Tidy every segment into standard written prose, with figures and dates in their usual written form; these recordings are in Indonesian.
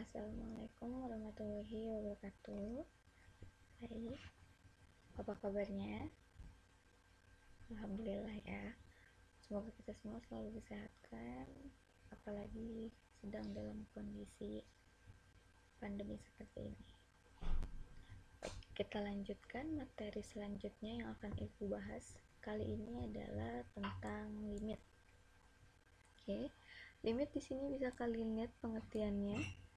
Assalamualaikum warahmatullahi wabarakatuh. Hai, apa kabarnya? Alhamdulillah ya. Semoga kita semua selalu disehatkan, apalagi sedang dalam kondisi pandemi seperti ini. Baik, kita lanjutkan materi selanjutnya yang akan Ibu bahas. Kali ini adalah tentang limit. Oke, limit di sini bisa kalian lihat pengertiannya.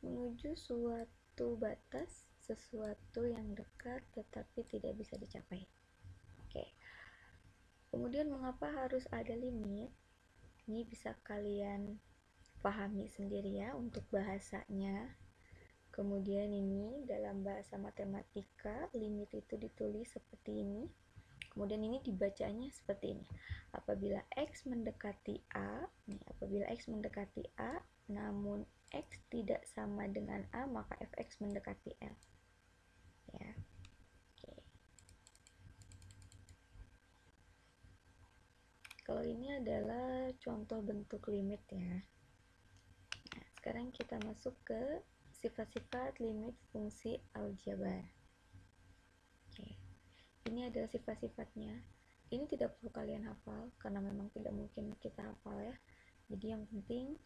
Menuju suatu batas, sesuatu yang dekat tetapi tidak bisa dicapai. Oke. Kemudian mengapa harus ada limit? Ini bisa kalian pahami sendiri ya untuk bahasanya. Kemudian ini dalam bahasa matematika, limit itu ditulis seperti ini. Kemudian ini dibacanya seperti ini. Apabila X mendekati A, apabila X mendekati A, namun X tidak sama dengan A, maka fx mendekati L. Ya. Oke. Kalau ini adalah contoh bentuk limit ya. Nah, sekarang kita masuk ke sifat-sifat limit fungsi aljabar. Oke. Ini adalah sifat-sifatnya. Ini tidak perlu kalian hafal karena memang tidak mungkin kita hafal ya. Jadi yang penting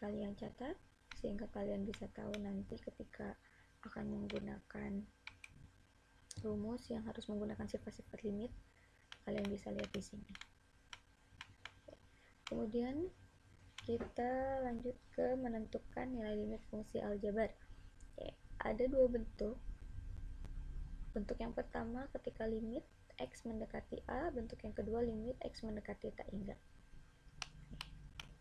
kalian catat sehingga kalian bisa tahu nanti ketika akan menggunakan rumus yang harus menggunakan sifat-sifat limit, kalian bisa lihat di sini. Kemudian kita lanjut ke menentukan nilai limit fungsi aljabar. Oke, ada dua bentuk. Bentuk yang pertama ketika limit X mendekati A, bentuk yang kedua limit X mendekati tak hingga.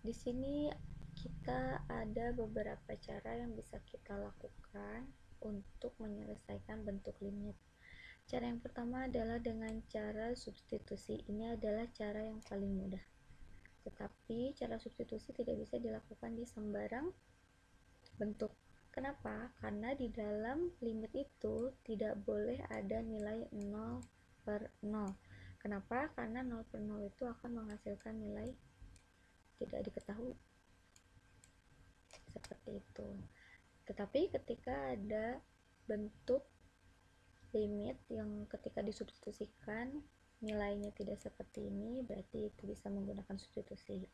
Di sini kita ada beberapa cara yang bisa kita lakukan untuk menyelesaikan bentuk limit. Cara yang pertama adalah dengan cara substitusi. Ini adalah cara yang paling mudah. Tetapi cara substitusi tidak bisa dilakukan di sembarang bentuk. Kenapa? Karena di dalam limit itu tidak boleh ada nilai 0 per 0. Kenapa? Karena 0 per 0 itu akan menghasilkan nilai tidak diketahui. Seperti itu. Tetapi ketika ada bentuk limit yang ketika disubstitusikan nilainya tidak seperti ini, berarti itu bisa menggunakan substitusi.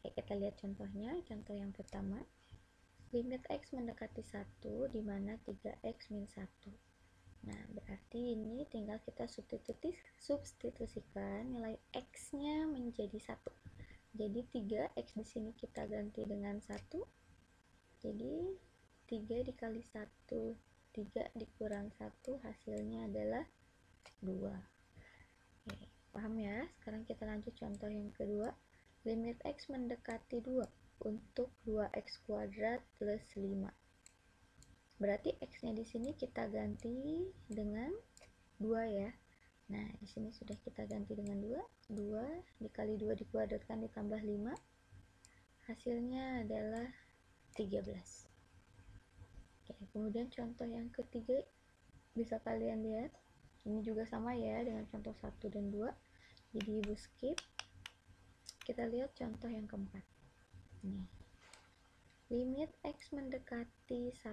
Ya, kita lihat contohnya. Contoh yang pertama, limit X mendekati 1 di mana 3X min 1. Nah, berarti ini tinggal kita substitusikan nilai X-nya menjadi 1. Jadi 3X di sini kita ganti dengan 1. Jadi 3 dikali 1, 3 dikurang 1 hasilnya adalah 2. Oke, paham ya? Sekarang kita lanjut contoh yang kedua. Limit X mendekati 2 untuk 2x kuadrat plus 5. Berarti x-nya di sini kita ganti dengan 2 ya. Nah, di sini sudah kita ganti dengan 2. 2 dikali 2 dikuadratkan ditambah 5. Hasilnya adalah 13. Oke, kemudian contoh yang ketiga bisa kalian lihat. Ini juga sama ya dengan contoh 1 dan 2. Jadi Ibu skip. Kita lihat contoh yang keempat. Nih. Limit X mendekati 1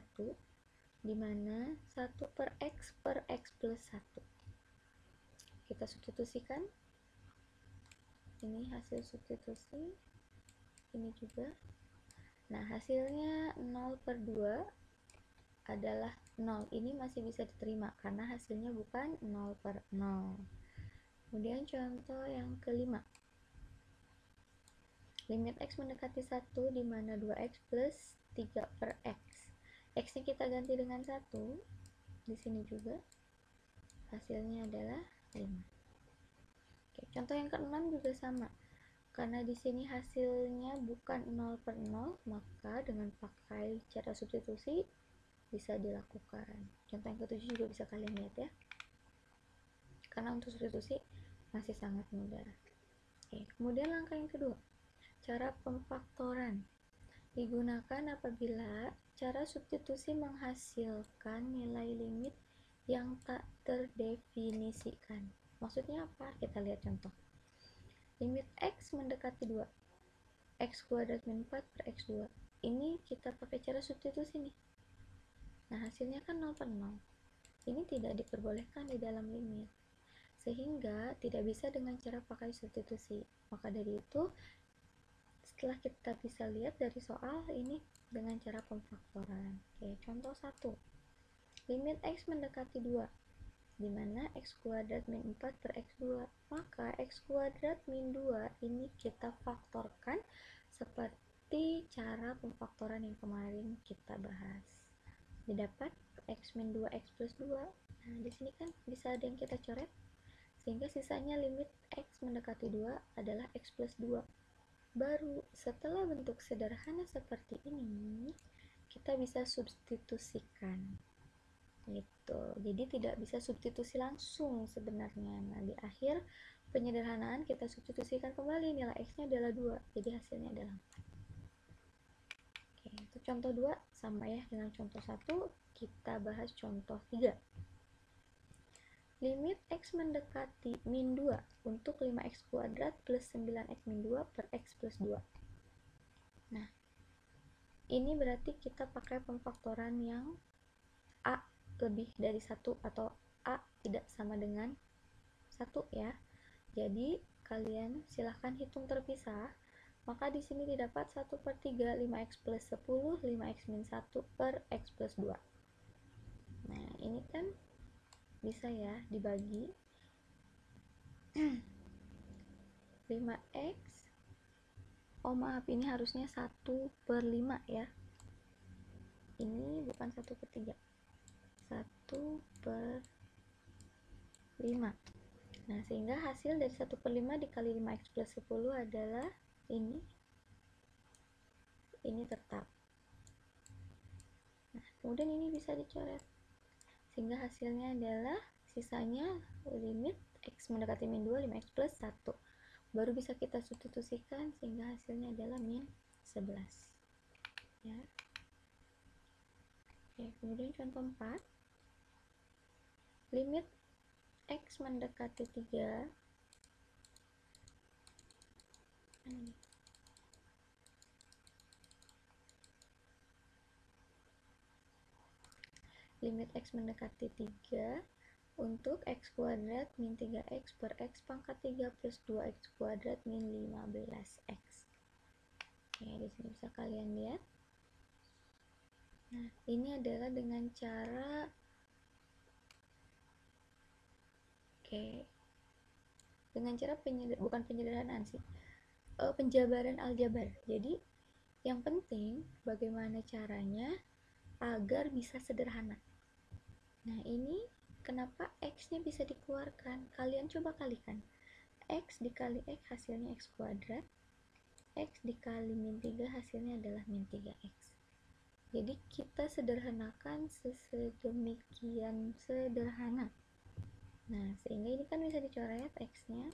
di mana 1 per X plus 1. Kita substitusikan. Ini hasil substitusi. Ini juga. Nah, hasilnya 0 per 2 adalah 0. Ini masih bisa diterima karena hasilnya bukan 0 per 0. Kemudian contoh yang kelima. Limit X mendekati 1 di mana 2X plus 3 per X. X-nya kita ganti dengan 1. Di sini juga hasilnya adalah 5. Oke, contoh yang keenam juga sama. Karena di sini hasilnya bukan 0 per 0, maka dengan pakai cara substitusi bisa dilakukan. Contoh yang ketujuh juga bisa kalian lihat ya. Karena untuk substitusi masih sangat mudah. Oke, kemudian langkah yang kedua. Cara pemfaktoran digunakan apabila cara substitusi menghasilkan nilai limit yang tak terdefinisikan. Maksudnya apa? Kita lihat contoh. Limit X mendekati 2. X kuadrat min 4 per X2. ini kita pakai cara substitusi nih. Nah, hasilnya kan 0 per 0. Ini tidak diperbolehkan di dalam limit, sehingga tidak bisa dengan cara pakai substitusi. Maka dari itu, setelah kita bisa lihat dari soal ini dengan cara pemfaktoran. Oke, contoh 1. Limit X mendekati 2, di mana X kuadrat min 4 per X2. Maka X kuadrat min 2 ini kita faktorkan seperti cara pemfaktoran yang kemarin kita bahas. Didapat X min 2 X plus 2. Nah, di sini kan bisa ada yang kita coret, sehingga sisanya limit X mendekati 2 adalah X plus 2. Baru setelah bentuk sederhana seperti ini, kita bisa substitusikan gitu. Jadi tidak bisa substitusi langsung sebenarnya. Nah, di akhir penyederhanaan kita substitusikan kembali, nilai X-nya adalah 2, jadi hasilnya adalah 4. Oke, itu contoh 2 sama ya dengan contoh 1. Kita bahas contoh 3. Limit X mendekati min 2 untuk 5X kuadrat plus 9X min 2 per X plus 2. Nah, ini berarti kita pakai pemfaktoran yang A lebih dari 1 atau A tidak sama dengan 1 ya. Jadi, kalian silahkan hitung terpisah. Maka di sini didapat 1 per 3, 5X plus 10, 5X min 1 per X plus 2. Nah, ini kan bisa ya dibagi 5X, oh maaf, ini harusnya 1 per 5 ya, ini bukan 1 per 3, 1 per 5. Nah, sehingga hasil dari 1 per 5 dikali 5X plus 10 adalah ini tetap. Nah, kemudian ini bisa dicoret, sehingga hasilnya adalah sisanya limit X mendekati min 2, 5X plus 1. Baru bisa kita substitusikan, sehingga hasilnya adalah min 11 ya. Oke, kemudian contoh 4. Limit X mendekati 3 limit X mendekati 3 untuk X kuadrat min 3X per X pangkat 3 plus 2X kuadrat min 15X. Oke, di sini bisa kalian lihat. Nah, ini adalah dengan cara bukan penyederhanaan sih, penjabaran aljabar. Jadi yang penting bagaimana caranya agar bisa sederhana. Nah, ini kenapa X-nya bisa dikeluarkan? Kalian coba kalikan. X dikali X hasilnya X kuadrat. X dikali min 3 hasilnya adalah min 3X. Jadi kita sederhanakan sedemikian sederhana. Nah, sehingga ini kan bisa dicoret X-nya.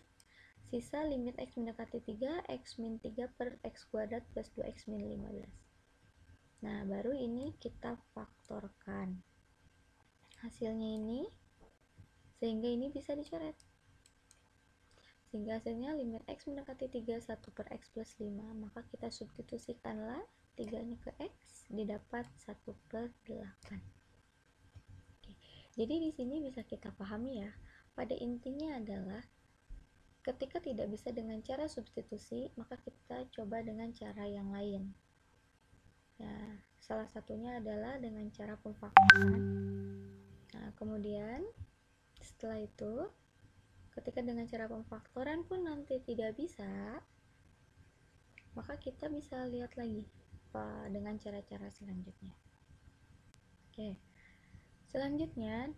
Sisa limit X mendekati 3, X min 3 per X kuadrat plus 2X min 15. Nah, baru ini kita faktorkan hasilnya ini, sehingga ini bisa dicoret, sehingga hasilnya limit X mendekati 3, 1 per X plus 5. Maka kita substitusikanlah 3 nya ke X, didapat 1 per 8. Oke. Jadi di sini bisa kita pahami ya, pada intinya adalah ketika tidak bisa dengan cara substitusi, maka kita coba dengan cara yang lain. Nah, salah satunya adalah dengan cara pemfaktoran. Nah, kemudian setelah itu, ketika dengan cara pemfaktoran pun nanti tidak bisa, maka kita bisa lihat lagi dengan cara-cara selanjutnya. Oke, selanjutnya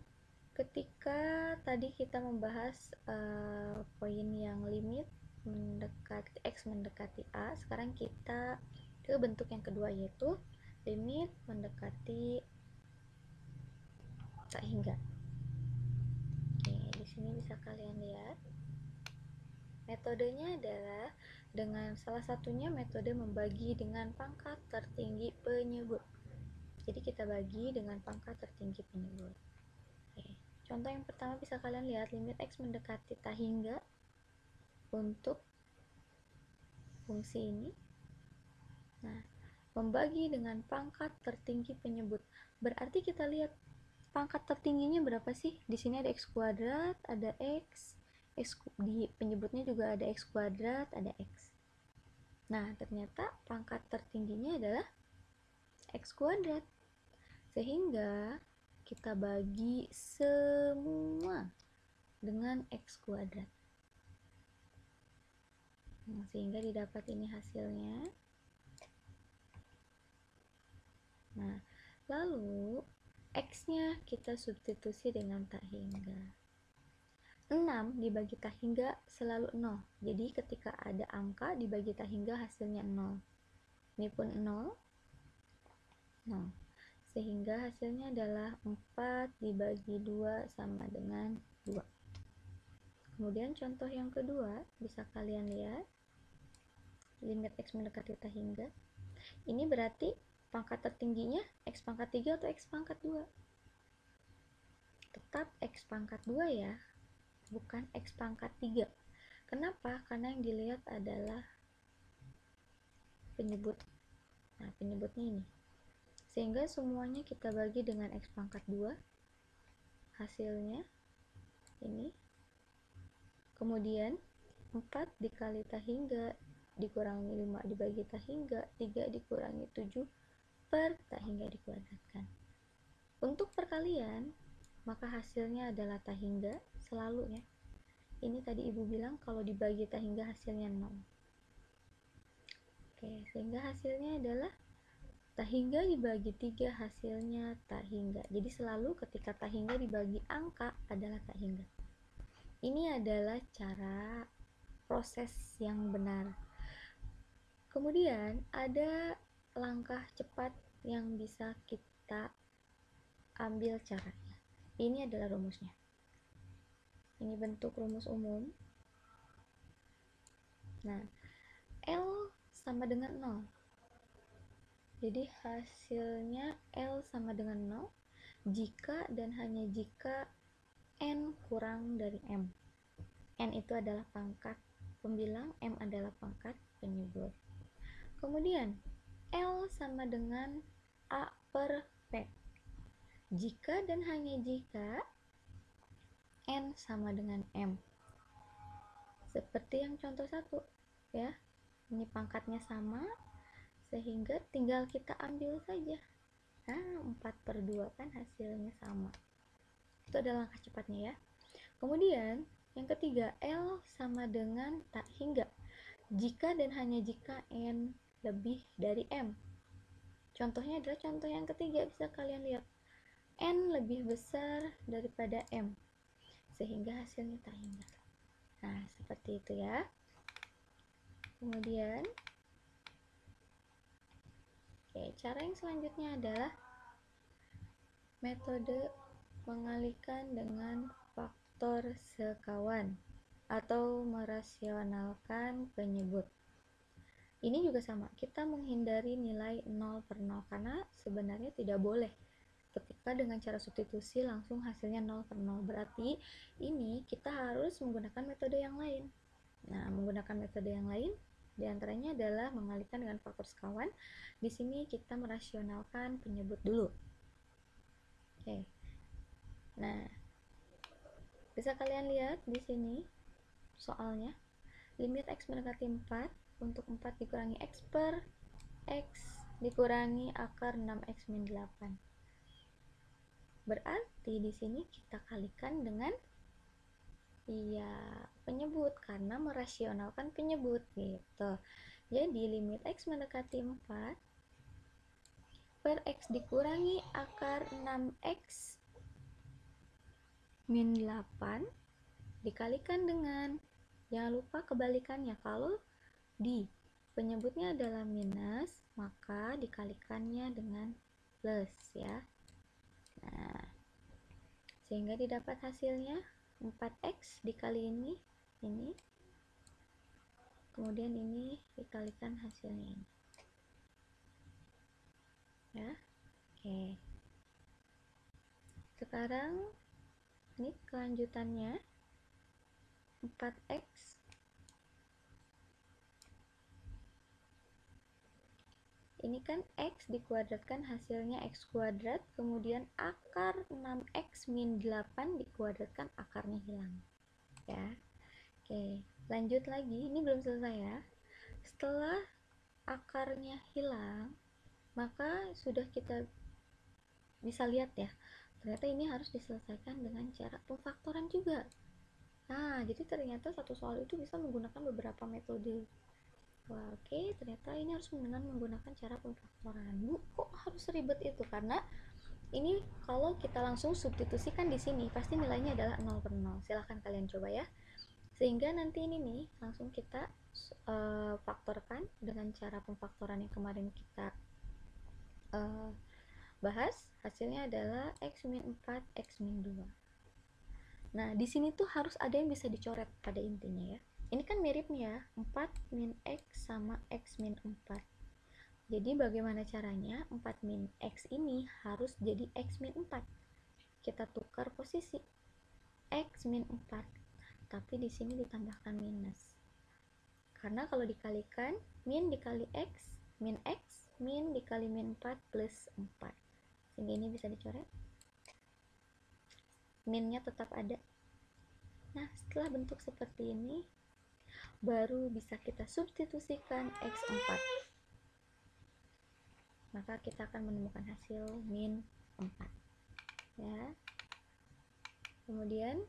ketika tadi kita membahas poin yang limit mendekati X mendekati A, sekarang kita ke bentuk yang kedua, yaitu limit mendekati tak hingga. Oke, di sini bisa kalian lihat metodenya adalah dengan salah satunya metode membagi dengan pangkat tertinggi penyebut. Jadi kita bagi dengan pangkat tertinggi penyebut. Oke, contoh yang pertama bisa kalian lihat limit X mendekati tak hingga untuk fungsi ini. Nah, membagi dengan pangkat tertinggi penyebut. Berarti kita lihat pangkat tertingginya berapa sih? Di sini ada x kuadrat, ada x di penyebutnya juga ada x kuadrat, ada x. Nah, ternyata pangkat tertingginya adalah x kuadrat. Sehingga kita bagi semua dengan x kuadrat. Nah, sehingga didapat ini hasilnya. Nah, lalu x-nya kita substitusi dengan tak hingga. 6 dibagi tak hingga selalu 0. Jadi ketika ada angka dibagi tak hingga hasilnya 0. Ini pun 0. 0. Sehingga hasilnya adalah 4 dibagi 2 sama dengan 2. Kemudian contoh yang kedua, bisa kalian lihat limit x mendekati tak hingga. Ini berarti pangkat tertingginya x pangkat 3 atau x pangkat 2? Tetap x pangkat 2 ya, bukan x pangkat 3. Kenapa? Karena yang dilihat adalah penyebut. Nah, penyebutnya ini. Sehingga semuanya kita bagi dengan x pangkat 2. Hasilnya ini. Kemudian 4 dikali tak hingga dikurangi 5 dibagi tak hingga, 3 dikurangi 7 per tak hingga dikuadratkan. Untuk perkalian, maka hasilnya adalah tak hingga selalu ya. Ini tadi ibu bilang kalau dibagi tak hingga hasilnya 0. Oke, sehingga hasilnya adalah tak hingga dibagi 3 hasilnya tak hingga. Jadi selalu ketika tak hingga dibagi angka adalah tak hingga. Ini adalah cara proses yang benar. Kemudian ada langkah cepat yang bisa kita ambil caranya. Ini adalah rumusnya. Ini bentuk rumus umum. Nah, L sama dengan 0. Jadi hasilnya L sama dengan 0 jika dan hanya jika N kurang dari M. N itu adalah pangkat pembilang, M adalah pangkat penyebut. Kemudian L sama dengan A per P. Jika dan hanya jika N sama dengan M. Seperti yang contoh 1 ya. Ini pangkatnya sama sehingga tinggal kita ambil saja. Nah, 4 per 2 kan hasilnya sama. Itu adalah langkah cepatnya ya. Kemudian yang ketiga, L sama dengan tak hingga jika dan hanya jika N lebih dari M. Contohnya adalah contoh yang ketiga, bisa kalian lihat N lebih besar daripada M sehingga hasilnya tak hingga. Nah, seperti itu ya. Kemudian cara yang selanjutnya adalah metode mengalihkan dengan faktor sekawan atau merasionalkan penyebut. Ini juga sama, kita menghindari nilai 0 per 0 karena sebenarnya tidak boleh ketika dengan cara substitusi langsung hasilnya 0 per 0. Berarti ini kita harus menggunakan metode yang lain. Nah, menggunakan metode yang lain diantaranya adalah mengalihkan dengan faktor sekawan. Di sini kita merasionalkan penyebut dulu. Oke. Nah, bisa kalian lihat di sini soalnya limit x mendekati 4 untuk 4 dikurangi x per x dikurangi akar 6x min 8. Berarti di sini kita kalikan dengan penyebut karena merasionalkan penyebut gitu. Jadi limit x mendekati 4 per x dikurangi akar 6x min 8 dikalikan dengan, jangan lupa kebalikannya, kalau di penyebutnya adalah minus maka dikalikannya dengan plus ya. Nah, sehingga didapat hasilnya 4x dikali ini kemudian ini dikalikan hasilnya ini ya. Oke, sekarang ini kelanjutannya 4x Ini kan X dikuadratkan hasilnya X kuadrat, kemudian akar 6X min 8 dikuadratkan akarnya hilang. Ya. Oke, lanjut lagi. Ini belum selesai ya. Setelah akarnya hilang, maka sudah kita bisa lihat ya, ternyata ini harus diselesaikan dengan cara pemfaktoran juga. Nah, jadi ternyata satu soal itu bisa menggunakan beberapa metode. Wah, oke, ternyata ini harus dengan menggunakan cara pemfaktoran. Bu, kok harus ribet itu? Karena ini kalau kita langsung substitusikan di sini, pasti nilainya adalah 0 per 0. Silahkan kalian coba ya. Sehingga nanti ini nih, langsung kita faktorkan dengan cara pemfaktoran yang kemarin kita bahas. Hasilnya adalah X min 4, X min 2. Nah, di sini tuh harus ada yang bisa dicoret pada intinya ya. Ini kan mirip nih ya, 4 min X sama X min 4. Jadi bagaimana caranya 4 min X ini harus jadi X min 4. Kita tukar posisi. X min 4. Tapi di sini ditambahkan minus. Karena kalau dikalikan, min dikali X, min X, min dikali min 4 plus 4. Sehingga ini bisa dicoret. Minnya tetap ada. Nah, setelah bentuk seperti ini, baru bisa kita substitusikan X4. Maka kita akan menemukan hasil min 4. Ya. Kemudian,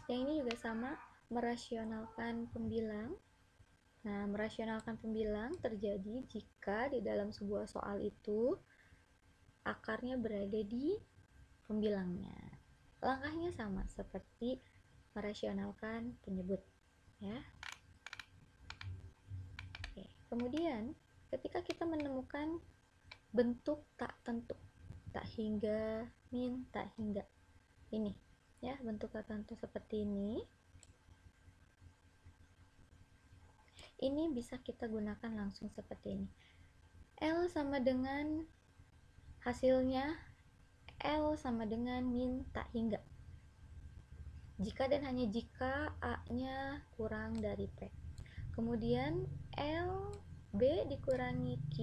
yang ini juga sama, merasionalkan pembilang. Nah, merasionalkan pembilang terjadi jika di dalam sebuah soal itu akarnya berada di pembilangnya. Langkahnya sama seperti merasionalkan penyebut. Ya. Oke. Kemudian, ketika kita menemukan bentuk tak tentu, tak hingga, min, tak hingga, ini ya, bentuk tak tentu seperti ini bisa kita gunakan langsung seperti ini. L sama dengan hasilnya L sama dengan min tak hingga jika dan hanya jika A nya kurang dari P. Kemudian L B dikurangi Q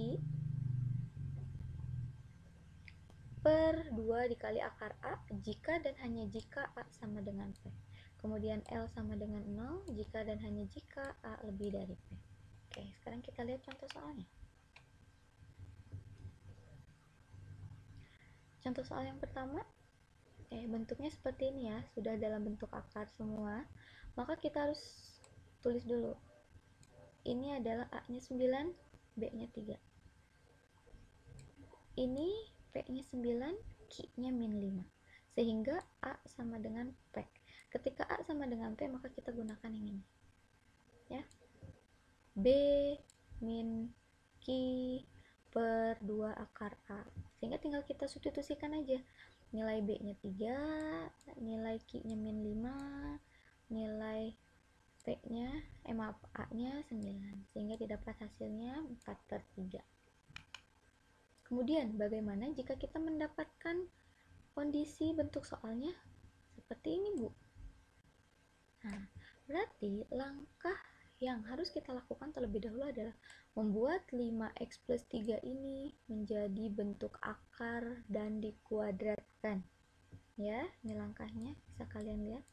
per 2 dikali akar A jika dan hanya jika A sama dengan P. Kemudian L sama dengan 0 jika dan hanya jika A lebih dari P. Oke, sekarang kita lihat contoh soalnya. Contoh soal yang pertama, bentuknya seperti ini ya, sudah dalam bentuk akar semua. Maka kita harus tulis dulu. Ini adalah A-nya 9, B-nya 3. Ini P-nya 9, Q-nya min 5. Sehingga A sama dengan P. Ketika A sama dengan P, maka kita gunakan yang ini. Ya. B min Q per 2 akar A. Sehingga tinggal kita substitusikan aja. Nilai B-nya 3, nilai Q-nya min 5, nilai P-nya, A-nya 9. Sehingga didapat hasilnya 4 per 3. Kemudian, bagaimana jika kita mendapatkan kondisi bentuk soalnya seperti ini, Bu? Nah, berarti langkah yang harus kita lakukan terlebih dahulu adalah membuat 5x plus 3 ini menjadi bentuk akar dan dikuadratkan. Ya, ini langkahnya, bisa kalian lihat.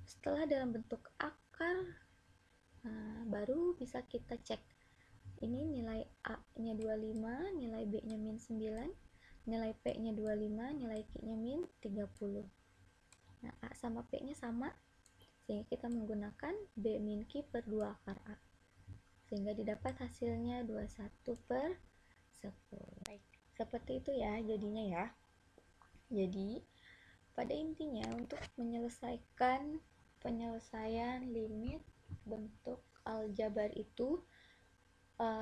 Setelah dalam bentuk akar, baru bisa kita cek. Ini nilai A-nya 25, nilai B-nya min 9, nilai P-nya 25, nilai Q-nya min 30. Nah, A sama P-nya sama, sehingga kita menggunakan B min Q per 2 akar A. Sehingga didapat hasilnya 21 per 10. Baik, seperti itu ya jadinya ya. Jadi, pada intinya untuk menyelesaikan penyelesaian limit bentuk aljabar itu,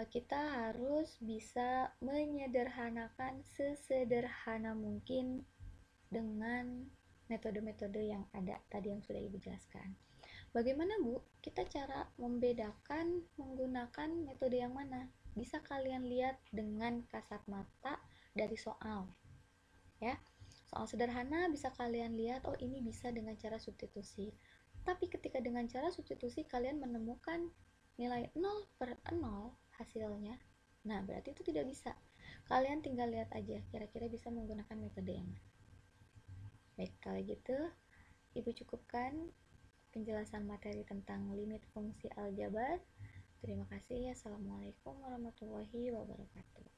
kita harus bisa menyederhanakan sesederhana mungkin dengan metode-metode yang ada tadi yang sudah Ibu jelaskan. Bagaimana Bu, kita cara membedakan menggunakan metode yang mana? Bisa kalian lihat dengan kasat mata dari soal. Ya, soal sederhana bisa kalian lihat, oh ini bisa dengan cara substitusi. Tapi ketika dengan cara substitusi kalian menemukan nilai 0/0 hasilnya, nah berarti itu tidak bisa. Kalian tinggal lihat aja kira-kira bisa menggunakan metode yang mana. Baik, kalau gitu Ibu cukupkan penjelasan materi tentang limit fungsi aljabar. Terima kasih. Assalamualaikum warahmatullahi wabarakatuh.